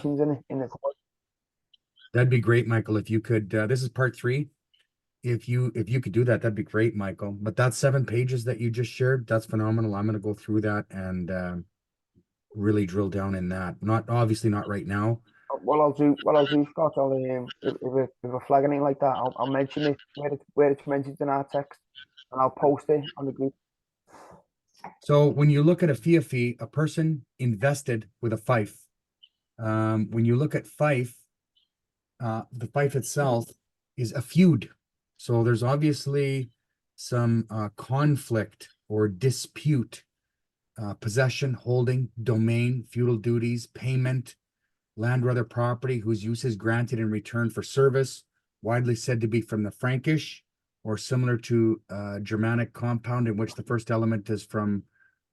mentions in the court. That'd be great, Michael. If you could, this is part three. If you could do that, that'd be great, Michael. But that's 7 pages that you just shared. That's phenomenal. I'm gonna go through that and really drill down in that. Not obviously not right now. What I'll do, Scott, I'll if I flag anything like that, I'll mention it where it's mentioned in our text, and I'll post it on the group. So when you look at a fee, a person invested with a fief. When you look at fief, the fief itself is a feud. So there's obviously some conflict or dispute, possession, holding, domain, feudal duties, payment, land or other property whose use is granted in return for service, widely said to be from the Frankish or similar to Germanic compound in which the first element is from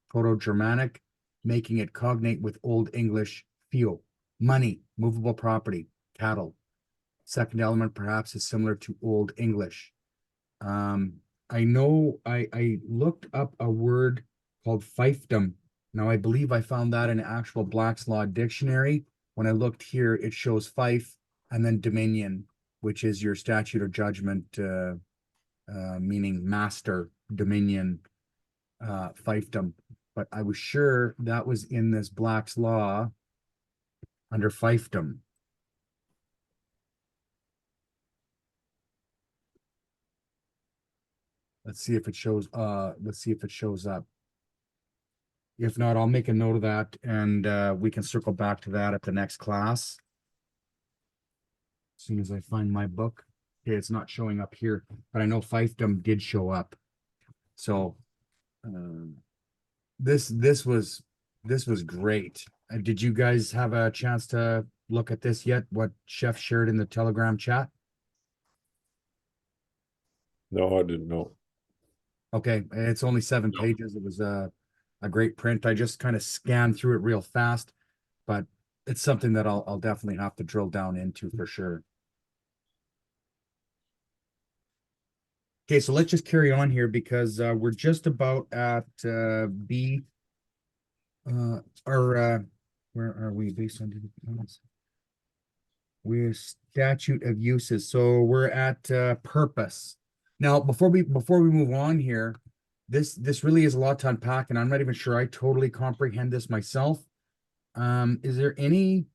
Proto-Germanic, making it cognate with Old English feo, money, movable property, cattle. Second element perhaps is similar to Old English. I know I looked up a word called fiefdom. Now I believe I found that in an actual Black's Law dictionary. When I looked here, it shows fief and then dominion, which is your statute of judgment, meaning master, dominion, fiefdom. But I was sure that was in this Black's Law under fiefdom. Let's see if it shows up. If not, I'll make a note of that and we can circle back to that at the next class. As soon as I find my book. Okay, it's not showing up here, but I know fiefdom did show up. So this was great. Did you guys have a chance to look at this yet? What Chef shared in the Telegram chat? No, I didn't know. Okay, it's only 7 pages. It was a great print. I just kind of scanned through it real fast, but it's something that I'll definitely have to drill down into for sure. Okay, so let's just carry on here because we're just about at B. Where are we based on? We're statute of uses. So we're at purpose. Now, before we move on here, this really is a lot to unpack, and I'm not even sure I totally comprehend this myself. Is there any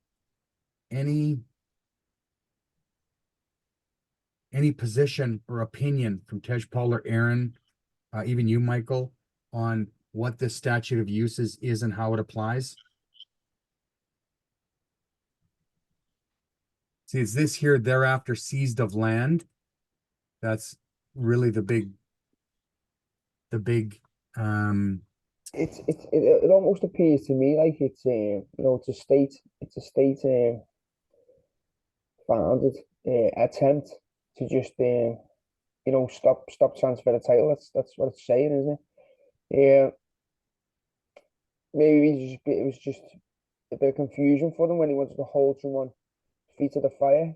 position or opinion from Tejpal or Aaron, even you, Michael, on what this statute of uses is and how it applies? See, it's this here, thereafter seized of land. That's really the big It almost appears to me like it's it's a state founded attempt to just stop transfer of title. That's what it's saying, isn't it? Yeah, maybe it was just a bit of confusion for them when he wanted to hold someone feet to the fire.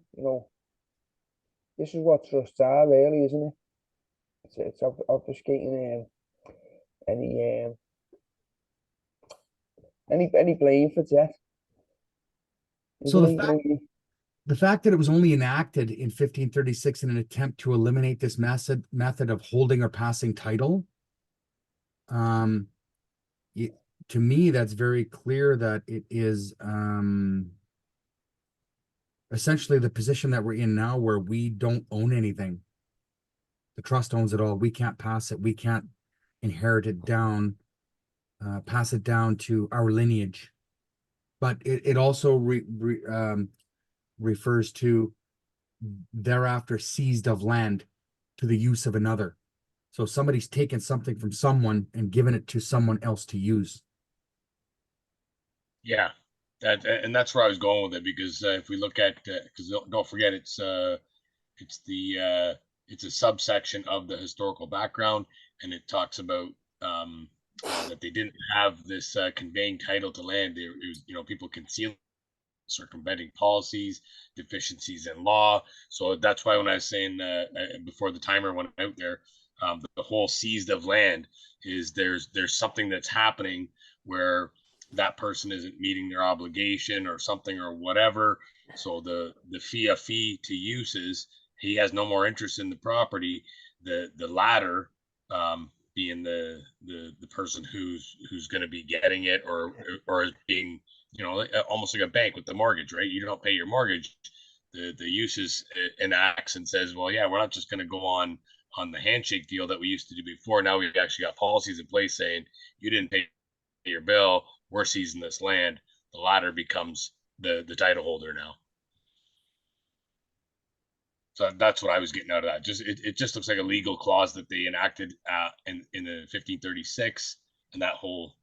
This is what trusts are, really, isn't it? It's obfuscating any any blame for death. So the fact that it was only enacted in 1536 in an attempt to eliminate this method of holding or passing title, to me, that's very clear that it is essentially the position that we're in now, where we don't own anything. The trust owns it all. We can't pass it. We can't inherit it down, pass it down to our lineage. But it also refers to thereafter seized of land to the use of another. So somebody's taken something from someone and given it to someone else to use. Yeah, and that's where I was going with it, because if we look at, because don't forget, it's a subsection of the historical background, and it talks about that they didn't have this conveying title to land. It was, people concealing, circumventing policies, deficiencies in law. So that's why when I was saying before the timer went out there, the whole seized of land is there's something that's happening where that person isn't meeting their obligation or something or whatever. So the fee to uses, he has no more interest in the property. The latter, being the person who's going to be getting it, or is being, almost like a bank with the mortgage, right? You don't pay your mortgage. The uses enacts and says, well, yeah, we're not just going to go on the handshake deal that we used to do before. Now we've actually got policies in place saying you didn't pay your bill, we're seizing this land. The latter becomes the title holder now. So that's what I was getting out of that. It just looks like a legal clause that they enacted in the 1536, and that whole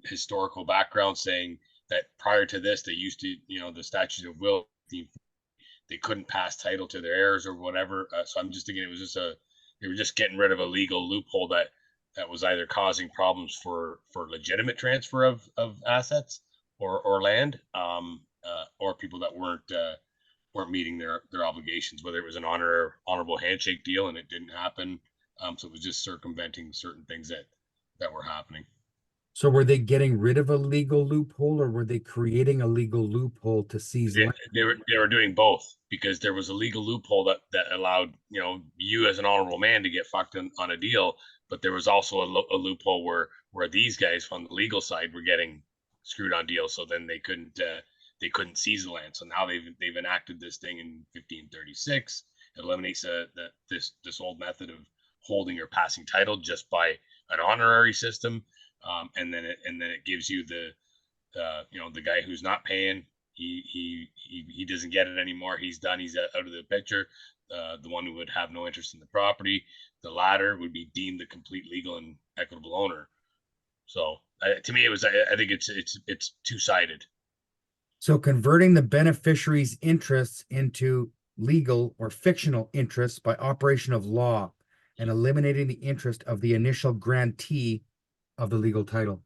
historical background saying that prior to this they used to, the statute of will, they couldn't pass title to their heirs or whatever. So I'm just thinking it was just they were just getting rid of a legal loophole that was either causing problems for legitimate transfer of assets or land, or people that weren't meeting their obligations, whether it was an honorable handshake deal and it didn't happen. So it was just circumventing certain things that were happening. So were they getting rid of a legal loophole, or were they creating a legal loophole to seize land? They were doing both, because there was a legal loophole that allowed, you as an honorable man to get fucked on a deal, but there was also a loophole where these guys from the legal side were getting screwed on deals, so then they couldn't seize the land. So now they've enacted this thing in 1536. It eliminates this old method of holding or passing title just by an honorary system, and then it gives you the guy who's not paying, he doesn't get it anymore. He's done. He's out of the picture. The one who would have no interest in the property, the latter would be deemed the complete legal and equitable owner. So to me, I think it's two-sided. So converting the beneficiary's interests into legal or fictional interests by operation of law and eliminating the interest of the initial grantee of the legal title.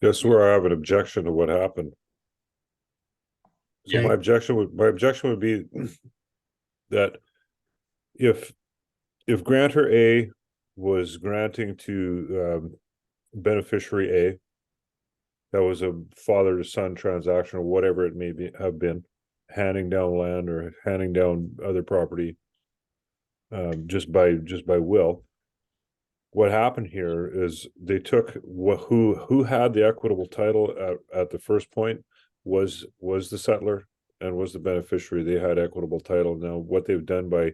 That's where I have an objection to what happened. So Okay. my objection would be that if grantor A was granting to beneficiary A, that was a father to son transaction or whatever it may have been, handing down land or handing down other property, just by will. What happened here is they took who had the equitable title at the first point was the settler and was the beneficiary. They had equitable title. Now what they've done by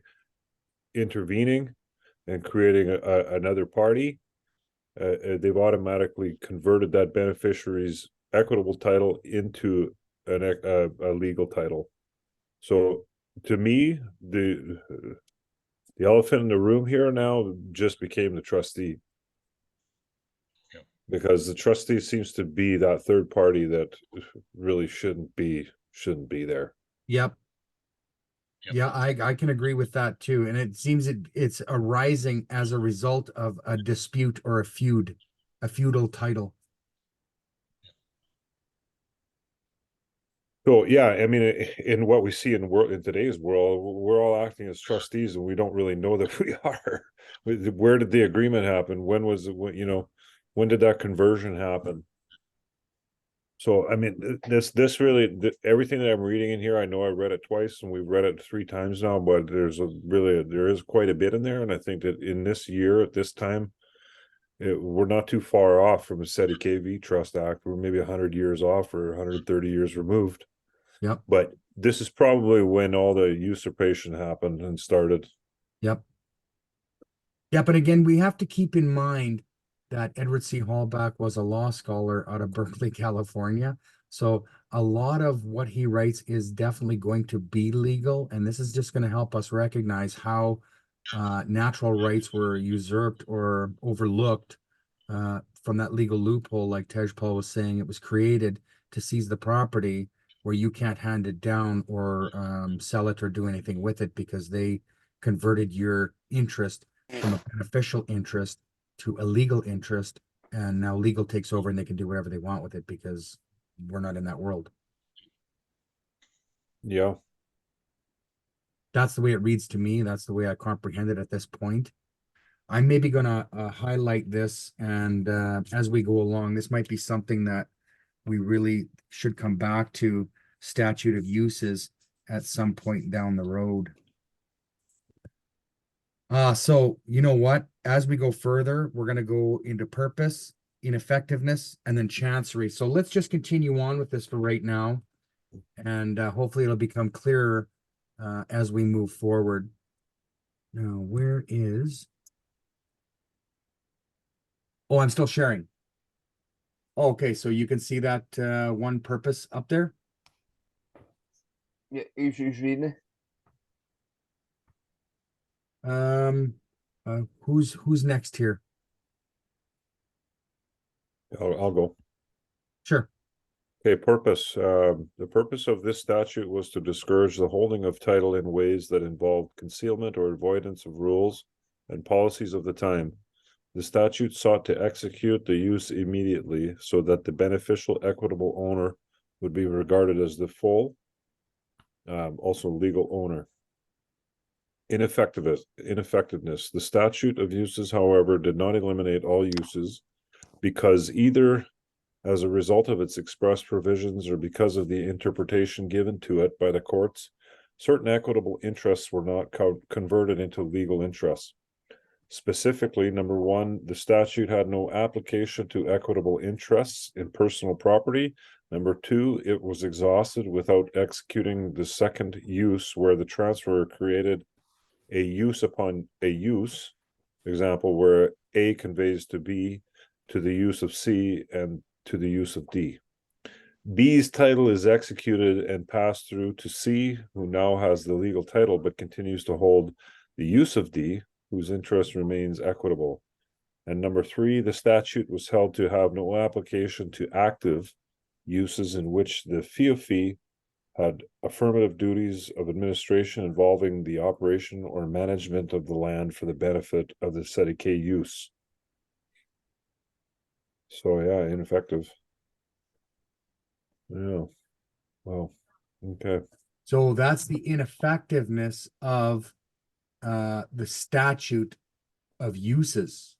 intervening and creating another party, they've automatically converted that beneficiary's equitable title into a legal title. So to me, the elephant in the room here now just became the trustee. Yep. Because the trustee seems to be that third party that really shouldn't be there. Yep. Yep. Yeah, I can agree with that too. And it seems it's arising as a result of a dispute or a feudal title. So yeah, I mean, in what we see in today's world, we're all acting as trustees, and we don't really know that we are. Where did the agreement happen? When did that conversion happen? So I mean, this really, everything that I'm reading in here, I know I read it twice, and we've read it 3 times now, but there is quite a bit in there, and I think that in this year at this time, we're not too far off from the SETI KV Trust Act. We're maybe 100 years off or 130 years removed. Yep. But this is probably when all the usurpation happened and started. Yep. Yeah, but again, we have to keep in mind that Edward C. Hallback was a law scholar out of Berkeley, California. So a lot of what he writes is definitely going to be legal. And this is just going to help us recognize how natural rights were usurped or overlooked from that legal loophole. Like Tejpal was saying, it was created to seize the property where you can't hand it down or sell it or do anything with it, because they converted your interest from a beneficial interest to a legal interest, and now legal takes over and they can do whatever they want with it because we're not in that world. Yeah. That's the way it reads to me. That's the way I comprehend it at this point. I'm maybe gonna highlight this, and as we go along, this might be something that we really should come back to statute of uses at some point down the road. So you know what? As we go further, we're gonna go into purpose, ineffectiveness, and then chancery. So let's just continue on with this for right now. And hopefully it'll become clearer as we move forward. Now, where is? Oh, I'm still sharing. Oh, okay, so you can see that one purpose up there? Yeah, who's reading it? Who's next here? I'll go. Sure. Okay, purpose. The purpose of this statute was to discourage the holding of title in ways that involved concealment or avoidance of rules and policies of the time. The statute sought to execute the use immediately so that the beneficial equitable owner would be regarded as the full, also legal owner. Ineffectiveness. The statute of uses, however, did not eliminate all uses because either as a result of its express provisions or because of the interpretation given to it by the courts, certain equitable interests were not converted into legal interests. Specifically, number one, the statute had no application to equitable interests in personal property. Number two, it was exhausted without executing the second use where the transfer created a use upon a use, example, where A conveys to B to the use of C and to the use of D. B's title is executed and passed through to C, who now has the legal title but continues to hold the use of D, whose interest remains equitable. And number three, the statute was held to have no application to active uses in which the feoffee had affirmative duties of administration involving the operation or management of the land for the benefit of the sedicay use. So yeah, ineffective. Yeah. Well, okay. So that's the ineffectiveness of the statute of uses.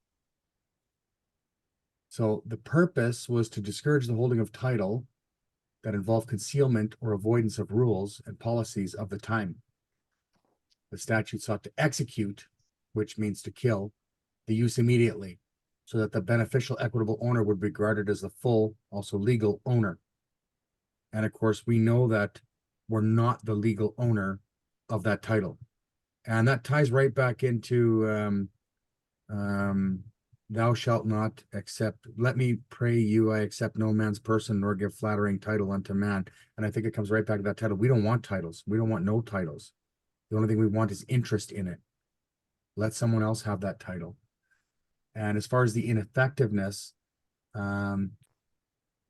So the purpose was to discourage the holding of title that involved concealment or avoidance of rules and policies of the time. The statute sought to execute, which means to kill, the use immediately, so that the beneficial equitable owner would be regarded as the full, also legal owner. And of course, we know that we're not the legal owner of that title. And that ties right back into thou shalt not accept, let me pray you, I accept no man's person nor give flattering title unto man. And I think it comes right back to that title. We don't want titles. We don't want no titles. The only thing we want is interest in it. Let someone else have that title. And as far as the ineffectiveness, the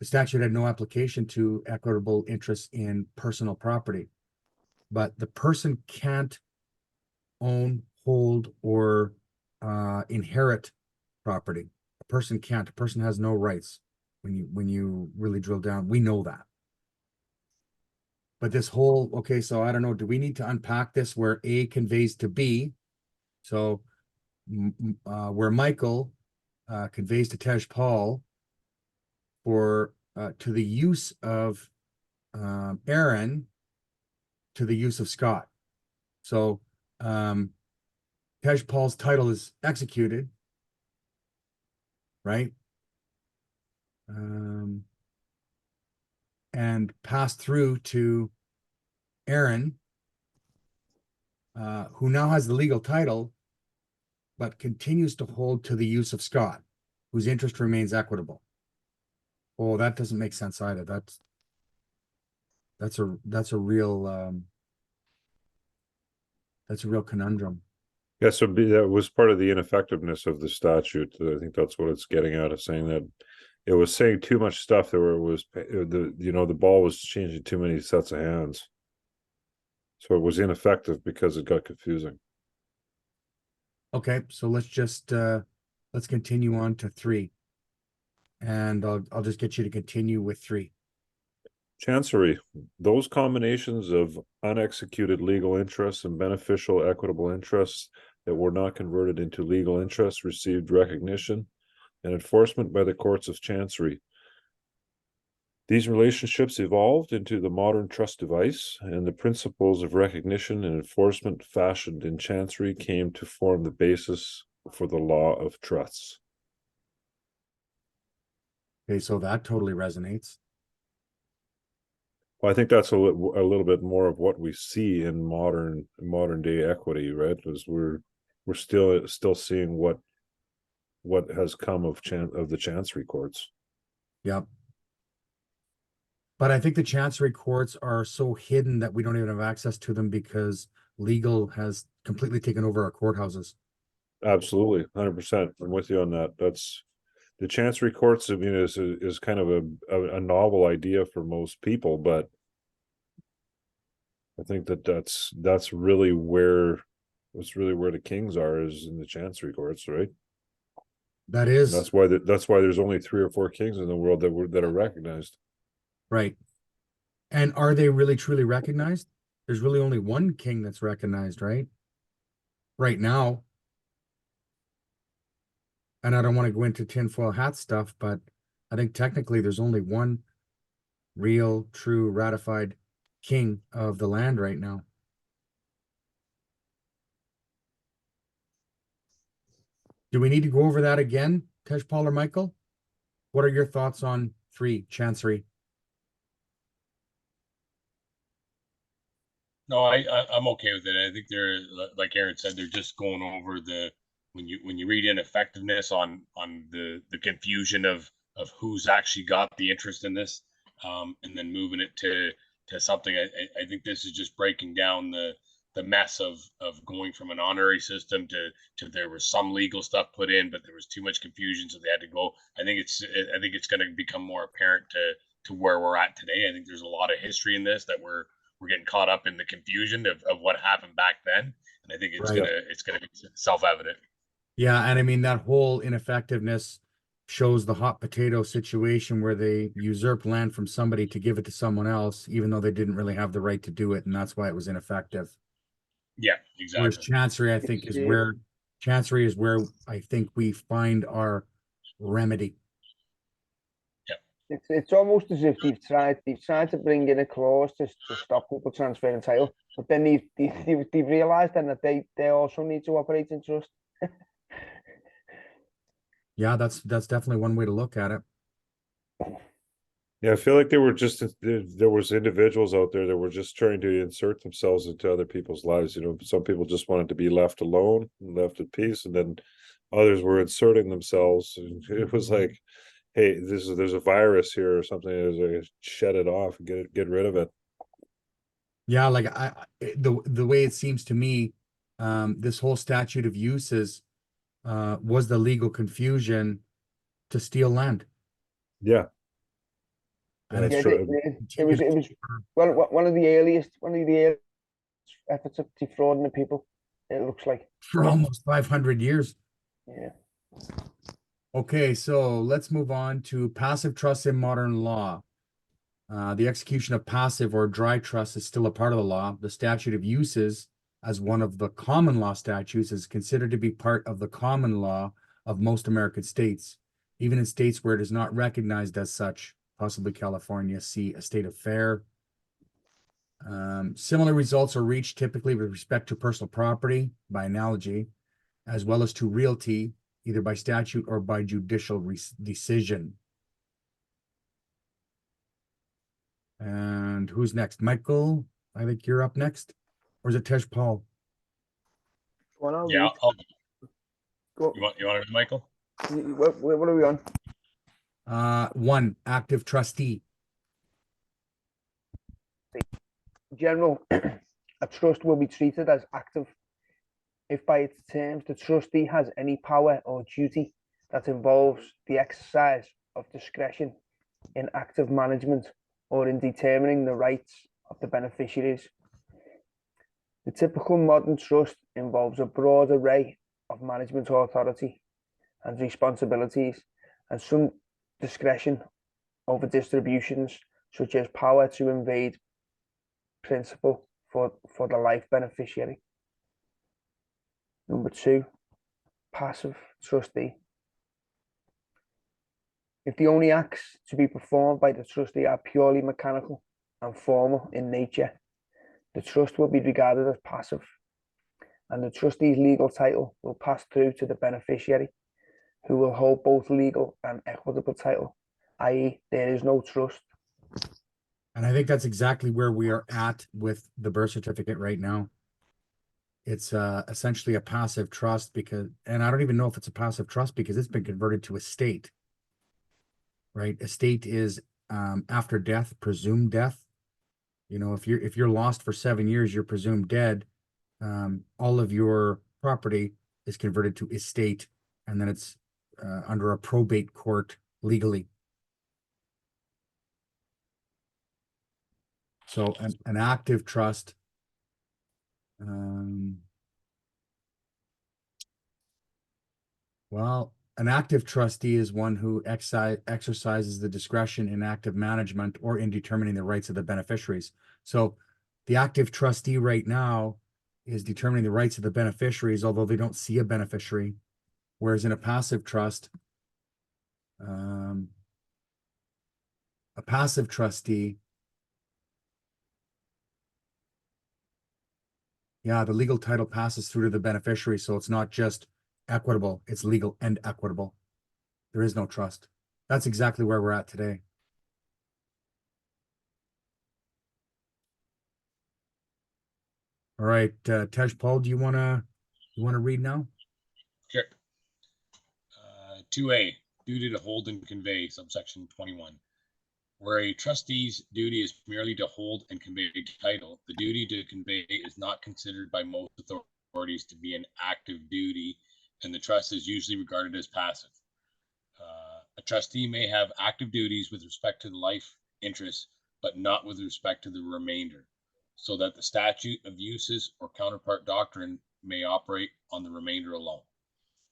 statute had no application to equitable interest in personal property, but the person can't own, hold, or inherit property. A person can't. A person has no rights. When you really drill down, we know that. But this whole, okay, so I don't know, do we need to unpack this where A conveys to B? So where Michael conveys to Tej Paul for to the use of Aaron to the use of Scott. So Tej Paul's title is executed, right? And passed through to Aaron, who now has the legal title, but continues to hold to the use of Scott, whose interest remains equitable. Oh, that doesn't make sense either. That's a real conundrum. Yeah, so that was part of the ineffectiveness of the statute. I think that's what it's getting at, of saying that it was saying too much stuff that was the ball was changing too many sets of hands. So it was ineffective because it got confusing. Okay, so let's continue on to 3. And I'll just get you to continue with 3. Chancery, those combinations of unexecuted legal interests and beneficial equitable interests that were not converted into legal interests received recognition and enforcement by the courts of chancery. These relationships evolved into the modern trust device, and the principles of recognition and enforcement fashioned in Chancery came to form the basis for the law of trusts. Okay, so that totally resonates. Well, I think that's a little bit more of what we see in modern day equity, right? Because we're still seeing what has come of the Chancery courts. Yep. But I think the chancery courts are so hidden that we don't even have access to them because legal has completely taken over our courthouses. Absolutely, 100%. I'm with you on that. That's the Chancery courts. I mean, is kind of a novel idea for most people, but I think that's really where the kings are, is in the Chancery courts, right? That And is that's why there's only 3 or 4 kings in the world that are recognized. right. And are they really truly recognized? There's really only one king that's recognized, right? Right now. And I don't want to go into tinfoil hat stuff, but I think technically there's only one real, true, ratified king of the land right now. Do we need to go over that again, Tejpal or Michael? What are your thoughts on 3, Chancery? No, I'm okay with it. I think they're, like Aaron said, they're just going over the, when you read ineffectiveness on the confusion of who's actually got the interest in this, and then moving it to something. I think this is just breaking down the mess of going from an honorary system to there was some legal stuff put in, but there was too much confusion, so they had to go. I think it's going to become more apparent to where we're at today. I think there's a lot of history in this that we're getting caught up in the confusion of what happened back then, and I think Right. it's gonna be self-evident. Yeah, and I mean that whole ineffectiveness shows the hot potato situation where they usurp land from somebody to give it to someone else, even though they didn't really have the right to do it, and that's why it was ineffective. Yeah, Whereas exactly. Chancery, I think, is where I think we find our remedy. It's almost as if they've tried to bring in a clause to stop people transferring title, but then they've realised then that they also need to operate in trust. Yeah, that's definitely one way to look at it. Yeah, I feel like there was individuals out there that were just trying to insert themselves into other people's lives. You know, some people just wanted to be left alone and left at peace, and then others were inserting themselves. And it was like, hey, there's a virus here or something. Shed it off and get rid of it. Yeah, like the way it seems to me, this whole statute of uses was the legal confusion to steal land. Yeah. And That's it's Yeah, true. it was one of the earliest efforts of defrauding the people. It looks like. for almost 500 years. Yeah. Okay, so let's move on to passive trust in modern law. The execution of passive or dry trust is still a part of the law. The statute of uses, as one of the common law statutes, is considered to be part of the common law of most American states, even in states where it is not recognized as such, possibly California, see a state affair. Similar results are reached typically with respect to personal property, by analogy, as well as to realty, either by statute or by judicial decision. And who's next? Michael, I think you're up next. Or is it Tejpal? Well, I'll Yeah, read. Go. you want it, Michael? What are we on? 1, active trustee. General, a trust will be treated as active if by its terms the trustee has any power or duty that involves the exercise of discretion in active management or in determining the rights of the beneficiaries. The typical modern trust involves a broad array of management authority and responsibilities and some discretion over distributions, such as power to invade principal for the life beneficiary. Number 2, passive trustee. If the only acts to be performed by the trustee are purely mechanical and formal in nature, the trust will be regarded as passive, and the trustee's legal title will pass through to the beneficiary, who will hold both legal and equitable title, i.e., there is no trust. And I think that's exactly where we are at with the birth certificate right now. It's essentially a passive trust because, and I don't even know if it's a passive trust because it's been converted to estate. Right? Estate is after death, presumed death. You know, if you're lost for 7 years, you're presumed dead. All of your property is converted to estate, and then it's under a probate court legally. So an active trust, well, an active trustee is one who exercises the discretion in active management or in determining the rights of the beneficiaries. So the active trustee right now is determining the rights of the beneficiaries, although they don't see a beneficiary. Whereas in a passive trust, a passive trustee, yeah, the legal title passes through to the beneficiary. So it's not just equitable, it's legal and equitable. There is no trust. That's exactly where we're at today. All right, Tejpal, do you wanna read now? Sure. 2A, duty to hold and convey, subsection 21. Where a trustee's duty is merely to hold and convey title, the duty to convey is not considered by most authorities to be an active duty, and the trust is usually regarded as passive. A trustee may have active duties with respect to the life interest, but not with respect to the remainder, so that the statute of uses or counterpart doctrine may operate on the remainder alone,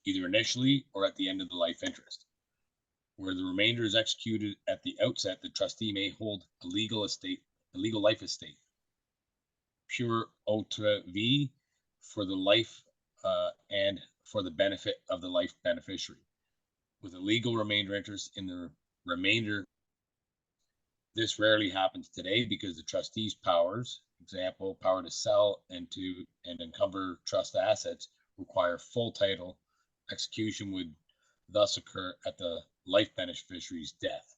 either initially or at the end of the life interest. Where the remainder is executed at the outset, the trustee may hold a legal life estate, pure autre vie, for the life and for the benefit of the life beneficiary, with a legal remainder interest in the remainder. This rarely happens today because the trustee's powers, example, power to sell and encumber trust assets, require full title. Execution would thus occur at the life beneficiary's death.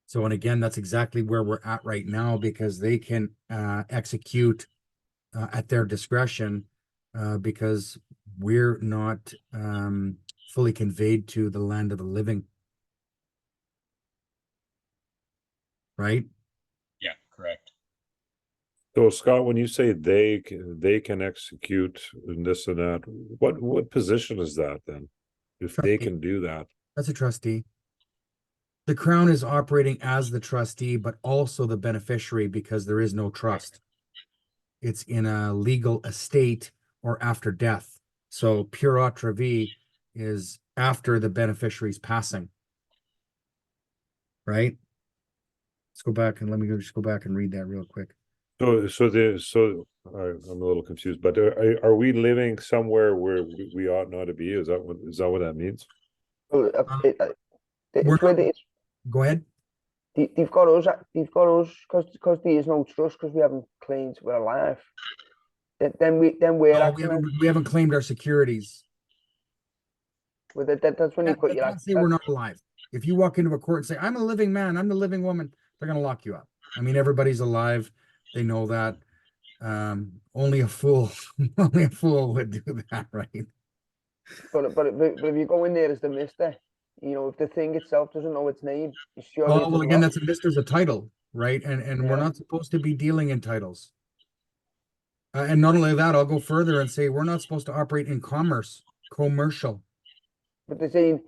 So, and again, that's exactly where we're at right now because they can execute at their discretion because we're not fully conveyed to the land of the living. Right? Yeah, correct. So Scott, when you say they can execute and this and that, what position is that then? If they Trustee. can do that, That's a trustee. The Crown is operating as the trustee, but also the beneficiary because there is no trust. It's in a legal estate or after death. So pure autre vie is after the beneficiary's passing. Right? Let's go back and let me just go back and read that real quick. so I'm a little confused, but are we living somewhere where we ought not to be? Is that what that means? Well, We're it's where not- Go ahead. they've got us because there is no trust because we haven't claimed we're alive. Then we're No, acting like, we haven't claimed our securities. well, that's when you put They your can't say we're not alive. If you walk into a court and say, I'm a living man, I'm the living woman, they're going to lock you up. I mean, everybody's alive. They know that. Only a fool would do that, right? But if you go in there as the mister, if the thing itself doesn't know its name, it's surely Oh, it's well, again, unlocked. Mister's a title, right? And we're Yeah. not supposed to be dealing in titles. And not only that, I'll go further and say we're not supposed to operate in commercial. But they're saying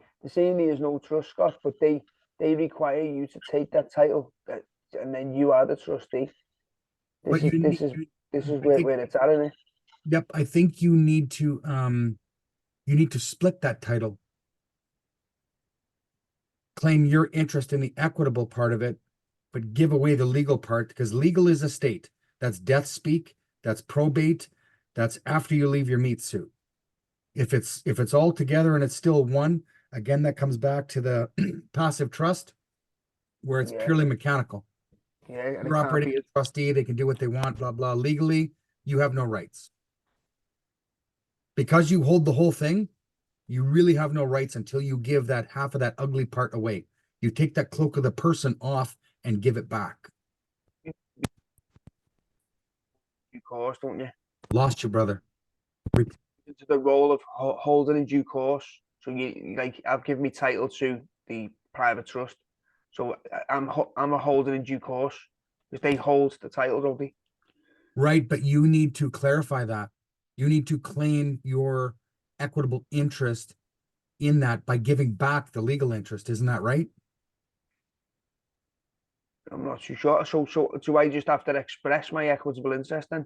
there is no trust, Scott. But they require you to take that title, and then you are the trustee. But you This is I think- where it's at, isn't it? Yep, I think you need to split that title. Claim your interest in the equitable part of it, but give away the legal part because legal is estate. That's death speak, that's probate, that's after you leave your meat suit. If it's all together and it's still one, again, that comes back to the passive trust where it's Yeah. purely mechanical. Yeah, and it You're can't operating be as a trustee, they can do what they want, blah, blah. Legally, you have no rights. Because you hold the whole thing, you really have no rights until you give that half of that ugly part away. You take that cloak of the person off and give it back. due course, don't you? Lost you, brother. Into the role of holding in due course. So like, I've given me title to the private trust. So I'm a holder in due course because they hold the title, don't they? Right, but you need to clarify that. You need to claim your equitable interest in that by giving back the legal interest. Isn't that right? I'm not too sure. So do I just have to express my equitable interest then?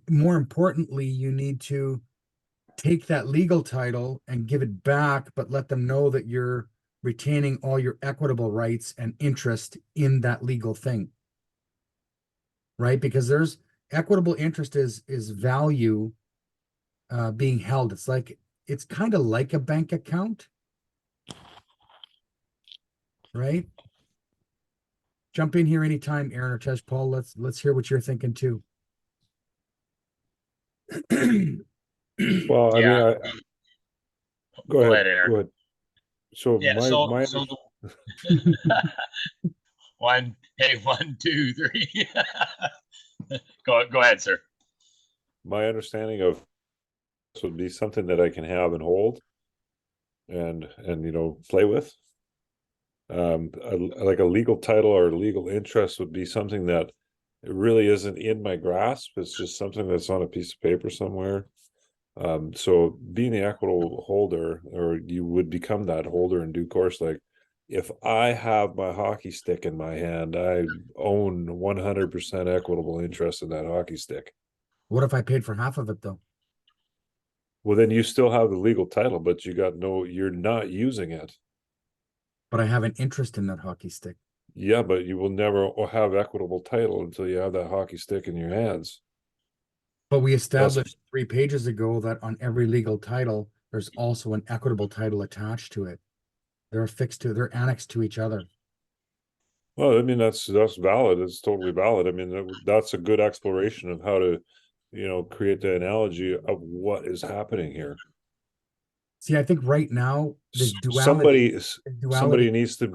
More importantly, you need to take that legal title and give it back, but let them know that you're retaining all your equitable rights and interest in that legal thing. Right? Because there's equitable interest is value being held. It's kind of like a bank account. Right? Jump in here anytime, Aaron or Tej Paul. Let's hear what you're thinking too. Well, I mean, Yeah. go ahead, Aaron. go ahead. So Yeah, my so my one, hey, 1, 2, 3. Go ahead, sir. my understanding of this would be something that I can have and hold and play with. Like a legal title or legal interest would be something that it really isn't in my grasp. It's just something that's on a piece of paper somewhere. So being the equitable holder, or you would become that holder in due course. Like if I have my hockey stick in my hand, I own 100% equitable interest in that hockey stick. What if I paid for half of it though? Well, then you still have the legal title, but you're not using it. But I have an interest in that hockey stick. Yeah, but you will never have equitable title until you have that hockey stick in your hands. But we established 3 pages ago that on every legal title, there's also an equitable title attached to it. They're annexed to each other. Well, I mean, that's valid. It's totally valid. I mean, that's a good exploration of how to, create the analogy of what is happening here. See, I think right now this duality, Somebody needs to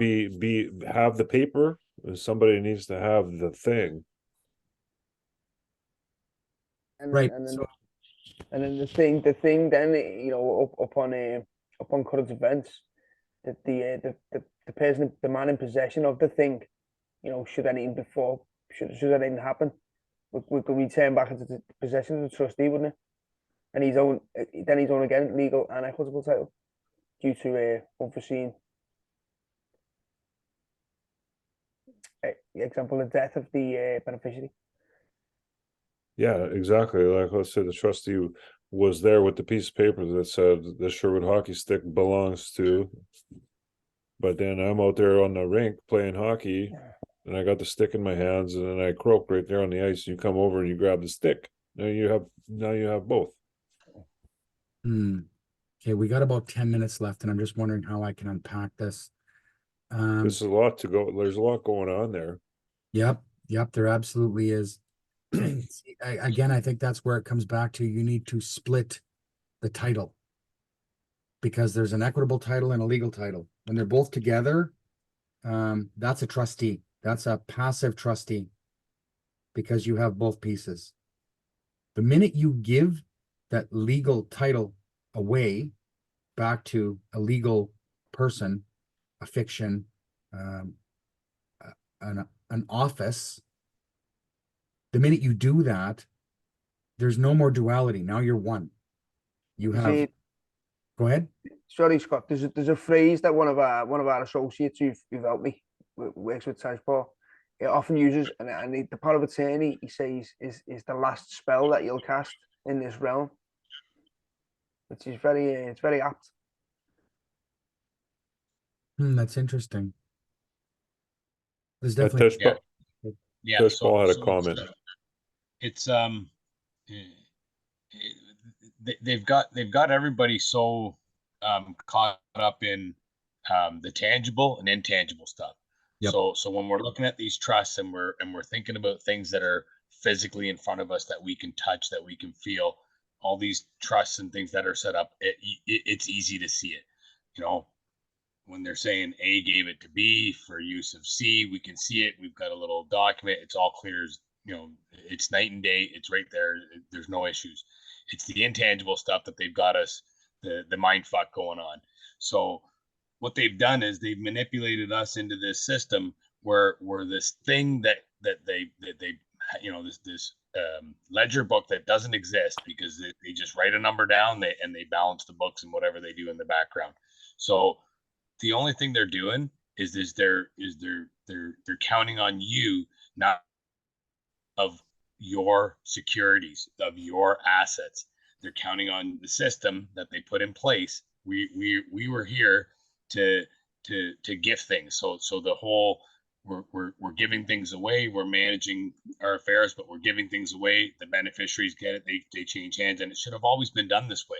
have the paper, and somebody needs to have the thing. right? And then So and then the thing then, upon current events, that the person, the man in possession of the thing, should anything happen, we could return back into the possession of the trustee, wouldn't it? And he's own again legal and equitable title due to unforeseen, example, the death of the beneficiary. Yeah, exactly. Like, let's say the trustee was there with the piece of paper that said the Sherwood hockey stick belongs to, but then I'm out there on the rink playing hockey, and I got the stick in my hands, and then I croak right there on the ice, and you come over and you grab the stick. Now you have both. Okay, we got about 10 minutes left, and I'm just wondering how I can unpack this. This is a lot to go. There's a lot going on there. Yep, there absolutely is. Again, I think that's where it comes back to. You need to split the title because there's an equitable title and a legal title. When they're both together, that's a trustee. That's a passive trustee because you have both pieces. The minute you give that legal title away back to a legal person, a fiction, an office, the minute you do that, there's no more duality. Now you're one. You have. Go ahead. Sorry, Scott. There's a phrase that one of our associates who've helped me works with Tej Paul. It often uses, and the power of attorney, he says, is the last spell that you'll cast in this realm, which is it's very apt. That's interesting. There's definitely. Tej Paul had a comment. It's they've got everybody so caught up in the tangible and intangible stuff. Yep. So when we're looking at these trusts and we're thinking about things that are physically in front of us that we can touch, that we can feel, all these trusts and things that are set up, it's easy to see it. You know, when they're saying A gave it to B for use of C, we can see it. We've got a little document. It's all clear as, you know, it's night and day. It's right there. There's no issues. It's the intangible stuff that they've got us, the mind fuck going on. So what they've done is they've manipulated us into this system where this thing that they you know, this ledger book that doesn't exist, because they just write a number down, and they balance the books and whatever they do in the background. So the only thing they're doing is they're counting on you, not of your securities, of your assets. They're counting on the system that they put in place. We were here to give things. So the whole, we're giving things away. We're managing our affairs, but we're giving things away. The beneficiaries get it. They change hands, and it should have always been done this way.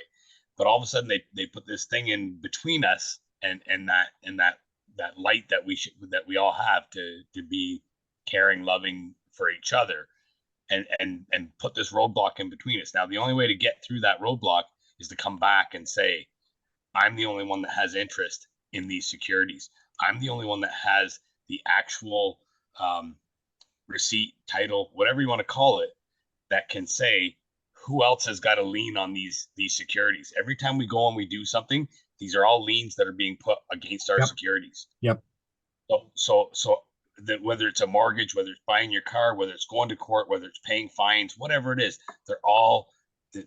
But all of a sudden they put this thing in between us and that light that we all have to be caring, loving for each other, and put this roadblock in between us. Now, the only way to get through that roadblock is to come back and say, I'm the only one that has interest in these securities. I'm the only one that has the actual receipt, title, whatever you want to call it, that can say who else has got a lien on these securities. Every time we go and we do something, these are all liens that are being put against our securities. Yep. So that whether it's a mortgage, whether it's buying your car, whether it's going to court, whether it's paying fines, whatever it is,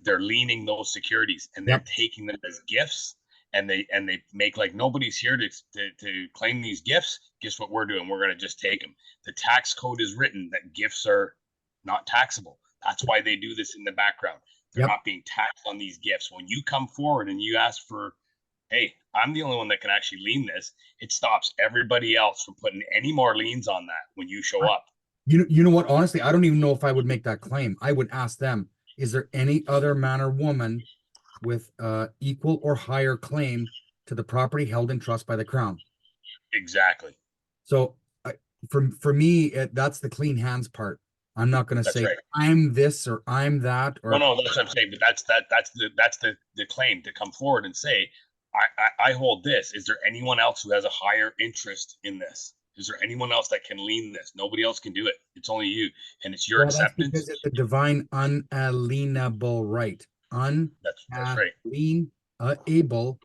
they're leaning those securities, and they're taking them as gifts, and they make like nobody's here to claim these gifts. Guess what we're doing? We're going to just take them. The tax code is written that gifts are not taxable. That's why they do this in the background. They're not being taxed on these gifts. When you come forward and you ask for, hey, I'm the only one that can actually lien this, it stops everybody else from putting any more liens on that when you show up. You know what? Honestly, I don't even know if I would make that claim. I would ask them, is there any other man or woman with equal or higher claim to the property held in trust by the Crown? Exactly. So for me, that's the clean hands part. I'm not going to say I'm this or I'm that. Or no, that's what I'm saying. But that's the claim, to come forward and say, I hold this. Is there anyone else who has a higher interest in this? Is there anyone else that can lien this? Nobody else can do it. It's only you, and it's your acceptance. That's because it's a divine unalienable right. That's right. Unalienable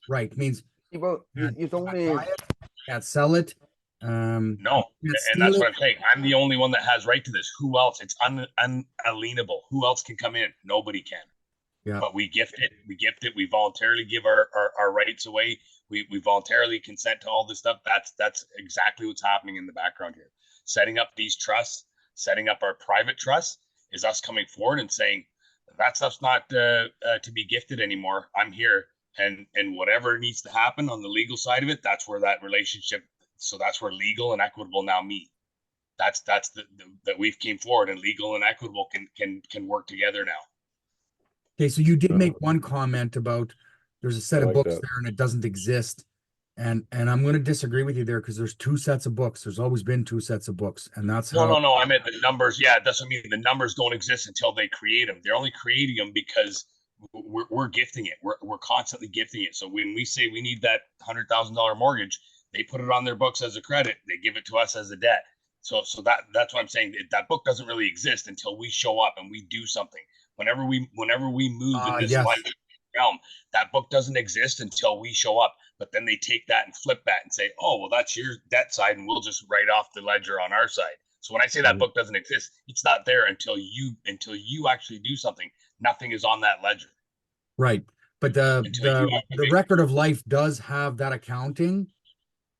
right means Well, you only can't sell it. No, and that's what I'm saying. I'm the only one that has right to this. Who else? It's unalienable. Who else can come in? Nobody can. Yeah. But we gift it. We voluntarily give our rights away. We voluntarily consent to all this stuff. That's exactly what's happening in the background here. Setting up these trusts, setting up our private trusts, is us coming forward and saying, that stuff's not to be gifted anymore. I'm here, and whatever needs to happen on the legal side of it, that's where that relationship. So that's where legal and equitable now meet. That's that we've came forward, and legal and equitable can work together now. Okay, so you did make one comment about there's a set of books there and it doesn't exist. And I'm going to disagree with you there, because there's two sets of books. There's always been two sets of books, and that's how. No. I meant the numbers. Yeah, it doesn't mean the numbers don't exist until they create them. They're only creating them because we're gifting it. We're constantly gifting it. So when we say we need that $100,000 mortgage, they put it on their books as a credit. They give it to us as a debt. So that's what I'm saying. That book doesn't really exist until we show up and we do something. Whenever we move in this life realm, that book doesn't exist until we show up. But then they take that and flip that and say, oh, well, that's your debt side, and we'll just write off the ledger on our side. So when I say that book doesn't exist, it's not there until you actually do something. Nothing is on that ledger. Right. But the record of life does have that accounting.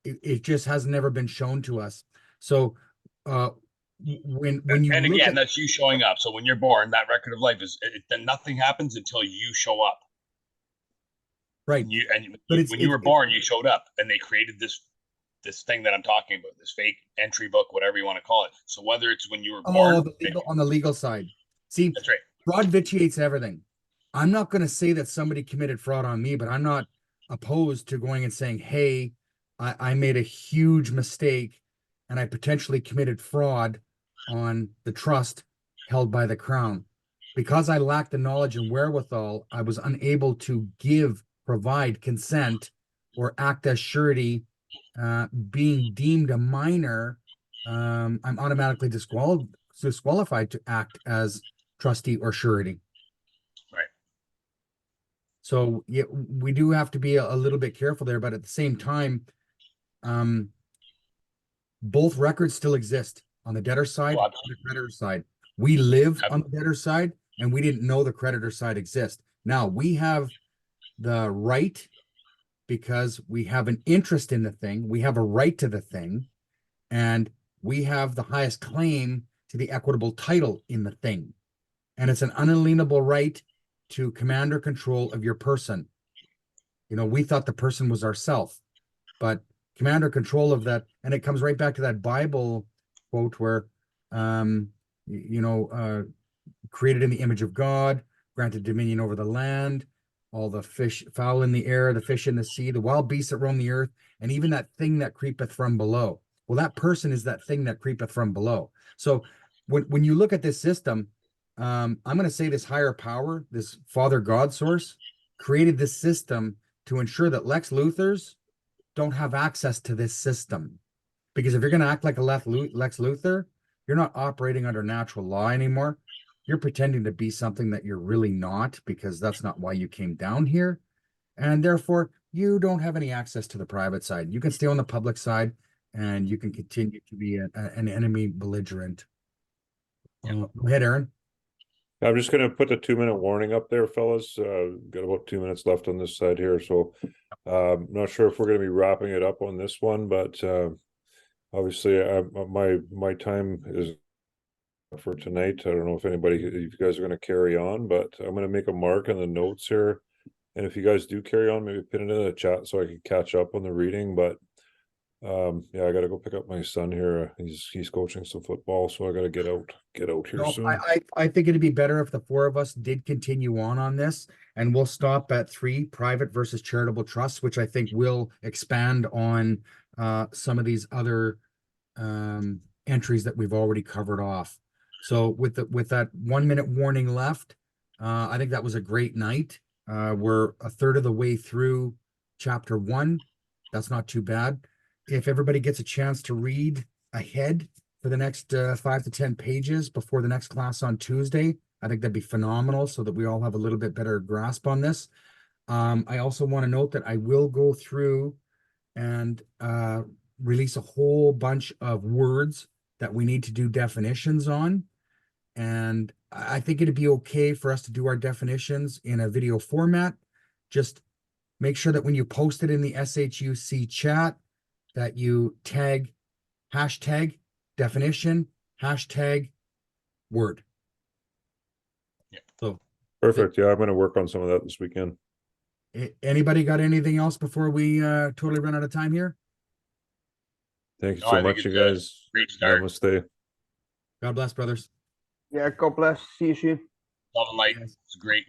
It just has never been shown to us. So when you and again, that's you showing up. So when you're born, that record of life then nothing happens until you show up. Right. When you were born, you showed up, and they created this thing that I'm talking about, this fake entry book, whatever you want to call it. So whether it's when you were born, on the legal side, see, that's right. Fraud vitiates everything. I'm not going to say that somebody committed fraud on me, but I'm not opposed to going and saying, hey, I made a huge mistake and I potentially committed fraud on the trust held by the crown. Because I lacked the knowledge and wherewithal, I was unable to provide consent or act as surety, being deemed a minor. I'm automatically disqualified to act as trustee or surety. Right. So yeah, we do have to be a little bit careful there, but at the same time, both records still exist on the debtor side Oh, and the creditor side. We live Yep. on the debtor side and we didn't know the creditor side exists. Now we have the right because we have an interest in the thing. We have a right to the thing and we have the highest claim to the equitable title in the thing. And it's an unalienable right to command or control of your person. You know, we thought the person was ourself, but command or control of that. And it comes right back to that Bible quote where, created in the image of God, granted dominion over the land, all the fish, fowl in the air, the fish in the sea, the wild beasts that roam the earth, and even that thing that creepeth from below. Well, that person is that thing that creepeth from below. So when you look at this system, I'm going to say this higher power, this Father God source, created this system to ensure that Lex Luthors don't have access to this system. Because if you're going to act like a Lex Luthor, you're not operating under natural law anymore. You're pretending to be something that you're really not, because that's not why you came down here. And therefore, you don't have any access to the private side. You can stay on the public side and you can continue to be an enemy belligerent. Go ahead, Aaron. I'm just gonna put the 2-minute warning up there, fellas. Got about 2 minutes left on this side here, so not sure if we're gonna be wrapping it up on this one, but obviously my time is for tonight. I don't know if you guys are gonna carry on, but I'm gonna make a mark in the notes here. And if you guys do carry on, maybe put it in the chat so I can catch up on the reading, but yeah, I gotta go pick up my son here. He's coaching some football, so I gotta get out here No, soon. I think it'd be better if the four of us did continue on this, and we'll stop at 3 private versus charitable trusts, which I think will expand on some of these other entries that we've already covered off. So with that 1 minute warning left, I think that was a great night. We're a third of the way through chapter 1. That's not too bad. If everybody gets a chance to read ahead for the next 5 to 10 pages before the next class on Tuesday, I think that'd be phenomenal so that we all have a little bit better grasp on this. I also want to note that I will go through and release a whole bunch of words that we need to do definitions on. And I think it'd be okay for us to do our definitions in a video format. Just make sure that when you post it in the SHUC chat, that you tag hashtag definition, hashtag word. Yeah. So Perfect. Yeah, I'm gonna work on some of that this weekend. anybody got anything else before we totally run out of time here? Thank you No, so I think much, you it's a guys. great start. Namaste. God bless, brothers. Yeah, God bless. See you soon. Love and light. Yes. It's great.